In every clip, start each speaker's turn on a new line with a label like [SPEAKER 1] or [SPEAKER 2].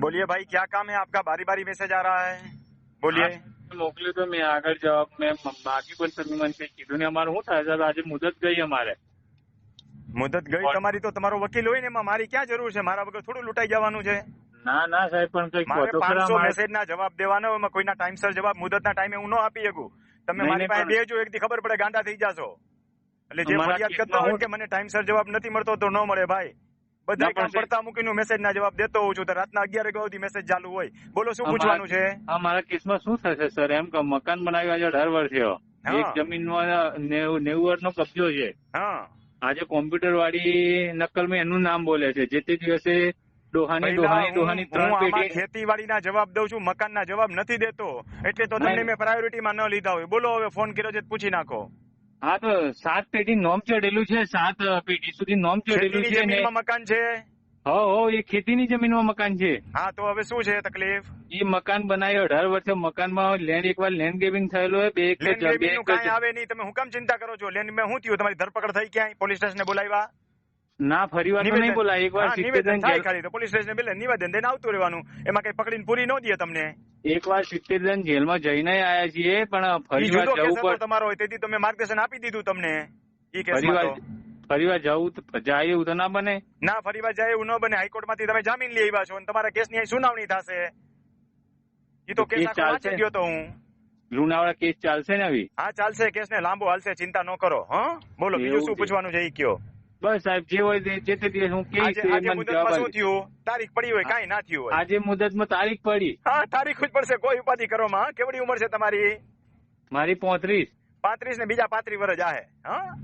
[SPEAKER 1] बोलिए भाई, क्या काम है आपका? बारी बारी मैसेज आ रहा है, બોલીએ.
[SPEAKER 2] મોકલ્યું તો મેં આગળ જવાબ મેં બાકી પણ તમે મને કઈ કીધું ને અમારે શું થાય સાહેબ આજે મુદત ગઈ અમારે.
[SPEAKER 1] મુદત ગઈ તમારી તો તમારો વકીલ હોય ને, એમાં મારી ક્યાં જરૂર છે? મારા વગર થોડું લૂંટાઈ જવાનું છે.
[SPEAKER 2] ના સાહેબ પણ કઈક
[SPEAKER 1] મારે
[SPEAKER 2] કહો તો ખરા
[SPEAKER 1] 500
[SPEAKER 2] મારે.
[SPEAKER 1] મેસેજ ના જવાબ દેવાનો, એમાં કોઈના ટાઈમસર જવાબ મુદતના ટાઈમે હું ન આપી શકું. તમે
[SPEAKER 2] નહીં,
[SPEAKER 1] મારી પાસે
[SPEAKER 2] પણ-
[SPEAKER 1] બેજો, એકથી ખબર પડે ગાંડા થઈ જાશો. એટલે જે
[SPEAKER 2] અમારા
[SPEAKER 1] ફરિયાદ કરતો
[SPEAKER 2] કેસમાં
[SPEAKER 1] હોય
[SPEAKER 2] હું-
[SPEAKER 1] કે મને ટાઈમસર જવાબ નથી મળતો તો ન મળે ભાઈ. બધા
[SPEAKER 2] ના, પણ
[SPEAKER 1] કામ પડતા મૂકીને મેસેજ ના જવાબ દેતો હોઉં છું તો રાતના 11 વાગ્યા સુધી મેસેજ ચાલુ હોય. બોલો શું પૂછવાનું છે?
[SPEAKER 2] મારા કેસમાં શું થશે સર? એમ કે મકાન બનાવ્યું આજે 18 વર્ષ થયો.
[SPEAKER 1] હા.
[SPEAKER 2] એક જમીનમાં 90 વર્ષનો કબજો છે.
[SPEAKER 1] હા,
[SPEAKER 2] આજે કોમ્પ્યુટર વાળી નકલમાં એનું નામ બોલે છે. જે તે દિવસે ડોહાની
[SPEAKER 1] પહેલા
[SPEAKER 2] ડોહાની
[SPEAKER 1] હું
[SPEAKER 2] 3
[SPEAKER 1] આમાં
[SPEAKER 2] પેટી.
[SPEAKER 1] ખેતીવાડીના જવાબ દઉં છું, મકાનના જવાબ નથી દેતો. એટલે તો તમને
[SPEAKER 2] નહીં.
[SPEAKER 1] મેં પ્રાયોરિટીમાં ન લીધા હોય. બોલો હવે, ફોન કર્યો છે તો પૂછી નાખો.
[SPEAKER 2] હા તો 7 પેટી નોમ ચડેલું છે. 7 પેટી સુધી નોમ ચડેલું
[SPEAKER 1] ખેતીની
[SPEAKER 2] છે ને.
[SPEAKER 1] જમીનમાં મકાન છે.
[SPEAKER 2] હો એ ખેતીની જમીનમાં મકાન છે.
[SPEAKER 1] હા, તો હવે શું છે તકલીફ?
[SPEAKER 2] એ મકાન બનાવ્યું 18 વર્ષે. મકાનમાં લેન્ડ એકવાર લેન્ડ ગ્રેબિંગ થયેલું હોય. બે
[SPEAKER 1] લેન્ડ ગ્રેબિંગનું કાંઈ
[SPEAKER 2] એક
[SPEAKER 1] આવે નહીં. તમે હું કામ ચિંતા કરો છો? લેન્ડ માં શું થયું? તમારી ધરપકડ થઈ ક્યાંય? પોલીસ સ્ટેશને બોલાવ્યા?
[SPEAKER 2] ના ફરી વાર તો નહીં બોલાય. એકવાર
[SPEAKER 1] હા, નિવેદન થાય
[SPEAKER 2] સિત્તેર
[SPEAKER 1] ખાલી તો પોલીસ સ્ટેશને બેલે નિવેદન દઈને આવતું રહેવાનું. એમાં કઈ પકડીને પૂરી ન દે તમને.
[SPEAKER 2] એકવાર 70 જણ જેલમાં જઈને આયા છીએ પણ
[SPEAKER 1] ઈ
[SPEAKER 2] ફરી
[SPEAKER 1] જુદો
[SPEAKER 2] વાર
[SPEAKER 1] કેસ
[SPEAKER 2] જવું
[SPEAKER 1] હતો
[SPEAKER 2] પડે.
[SPEAKER 1] તમારો હોય તેથી તમે માર્ગદર્શન આપી દીધું તમને. ઈ
[SPEAKER 2] ફરી
[SPEAKER 1] કેસમાં
[SPEAKER 2] વાર
[SPEAKER 1] તો
[SPEAKER 2] ફરી વાર જવું જાય એવું તો ના બને.
[SPEAKER 1] ના, ફરીવાર જાય એવું ન બને. હાઈકોર્ટમાંથી તમે જામીન લઈ આવ્યા છો અને તમારા કેસની અહીં સુનાવણી થશે. ઈ તો કેસ
[SPEAKER 2] કેસ
[SPEAKER 1] આખો વાંચી
[SPEAKER 2] ચાલશે?
[SPEAKER 1] ગયો તો હું.
[SPEAKER 2] લુણાવાડા કેસ ચાલશે ને આવી?
[SPEAKER 1] હા, ચાલશે. કેસને લાંબો હાલશે, ચિંતા ન કરો. હા, બોલો બીજું
[SPEAKER 2] એવું
[SPEAKER 1] શું
[SPEAKER 2] છે.
[SPEAKER 1] પૂછવાનું છે ઈ કયો.
[SPEAKER 2] બસ સાહેબ જે હોય જે તે દિવસ હું કહીશ
[SPEAKER 1] આજે
[SPEAKER 2] એ
[SPEAKER 1] આજે
[SPEAKER 2] મને
[SPEAKER 1] મુદતમાં
[SPEAKER 2] જવાબ
[SPEAKER 1] શું
[SPEAKER 2] આપજો.
[SPEAKER 1] થયું? તારીખ પડી હોય, કાંઈ ના થયું હોય.
[SPEAKER 2] આજે મુદતમાં તારીખ પડી.
[SPEAKER 1] હા, તારીખ જ પડશે. કોઈ ઉપાધિ કરો માં. કેવડી ઉંમર છે તમારી?
[SPEAKER 2] મારી 35.
[SPEAKER 1] 35 ને બીજા 35 વર્ષ આહે. હા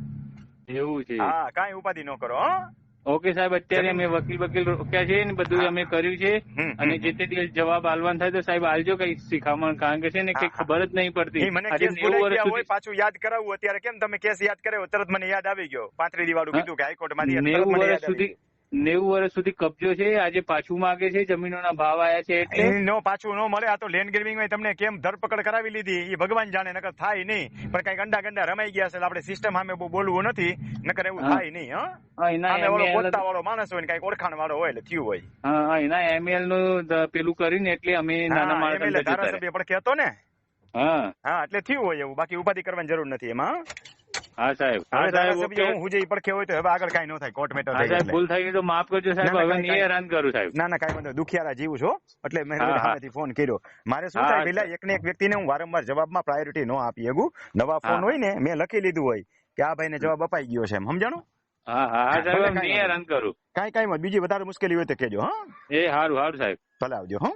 [SPEAKER 2] એવું છે.
[SPEAKER 1] હા, કાંઈ ઉપાધિ ન કરો. હા,
[SPEAKER 2] ઓકે સાહેબ અત્યારે અમે વકીલ રોક્યા છે ને બધું અમે કર્યું છે. અને જે તે દિવસ જવાબ આલવાનું થાય તો સાહેબ આલજો કઈ શીખામણ. કારણ કે છે ને કઈ ખબર જ નહીં પડતી.
[SPEAKER 1] ઈ મને
[SPEAKER 2] આજે
[SPEAKER 1] કેસ
[SPEAKER 2] 90
[SPEAKER 1] ભૂલાઈ
[SPEAKER 2] વર્ષ
[SPEAKER 1] ગયા હોય,
[SPEAKER 2] સુધી
[SPEAKER 1] પાછું યાદ કરાવવું. અત્યારે કેમ તમે કેસ યાદ કર્યો? તરત મને યાદ આવી ગયો. 35 દિવાળું કીધું કે હાઈકોર્ટ માંથી
[SPEAKER 2] 90 વર્ષ સુધી 90 વર્ષ સુધી કબજો છે. આજે પાછું માંગે છે. જમીનોના ભાવ આયા છે એટલે
[SPEAKER 1] નો પાછું ન મળે. આ તો લેન્ડ ગ્રેબિંગ માં તમને કેમ ધરપકડ કરાવી લીધી એ ભગવાન જાણે. નકર થાય નહીં. પણ કઈ ગંડા રમાઈ ગયા છે. એટલે આપણે સિસ્ટમ સામે બહુ બોલવું નથી. નકર એવું
[SPEAKER 2] હા.
[SPEAKER 1] થાય નહીં. હા,
[SPEAKER 2] હા, એના
[SPEAKER 1] સામે વાળો
[SPEAKER 2] ML
[SPEAKER 1] પોતા વાળો માણસ હોય ને કઈક ઓળખાણ વાળો હોય એટલે થયું હોય.
[SPEAKER 2] હા એના ML નું પેલું કરીને એટલે અમે નાના
[SPEAKER 1] હા,
[SPEAKER 2] માણસ
[SPEAKER 1] MLA
[SPEAKER 2] અંદર જતા રહ્યા.
[SPEAKER 1] ધારાસભ્ય પણ કહેતો ને.
[SPEAKER 2] હા
[SPEAKER 1] હા, એટલે થયું હોય એવું. બાકી ઉપાધિ કરવાની જરૂર નથી એમાં.
[SPEAKER 2] હા સાહેબ.
[SPEAKER 1] હવે
[SPEAKER 2] હા સાહેબ
[SPEAKER 1] ધારાસભ્ય
[SPEAKER 2] ઓકે.
[SPEAKER 1] હું જે પડખે હોય તો હવે આગળ કઈ ન થાય. કોર્ટ મેટર
[SPEAKER 2] હા
[SPEAKER 1] થાય
[SPEAKER 2] સાહેબ
[SPEAKER 1] એટલે.
[SPEAKER 2] ભૂલ થઈ ગઈ તો માફ કરજો સાહેબ.
[SPEAKER 1] ના, ના,
[SPEAKER 2] હવે
[SPEAKER 1] કાંઈ-
[SPEAKER 2] નહીં હેરાન કરું સાહેબ.
[SPEAKER 1] ના, કાંઈ વાંધો નહીં. દુખિયારા જીવું છો એટલે મેં
[SPEAKER 2] હા, હા.
[SPEAKER 1] સામેથી ફોન કર્યો. મારે શું
[SPEAKER 2] હા,
[SPEAKER 1] થાય,
[SPEAKER 2] હા.
[SPEAKER 1] પેલા એકને એક વ્યક્તિને હું વારંવાર જવાબમાં પ્રાયોરિટી ન આપી શકું. નવા ફોન
[SPEAKER 2] હા.
[SPEAKER 1] હોય ને, મેં લખી લીધું હોય કે આ ભાઈને જવાબ અપાઈ ગયો છે એમ. સમજાણું?
[SPEAKER 2] હા
[SPEAKER 1] ભલે
[SPEAKER 2] સાહેબ
[SPEAKER 1] કાંઈ
[SPEAKER 2] નહીં હેરાન કરું.
[SPEAKER 1] કાંઈ બીજી વધારે મુશ્કેલી હોય તો કહેજો. હા,
[SPEAKER 2] એ સારું સારું સાહેબ.
[SPEAKER 1] ભલે આવજો. હા.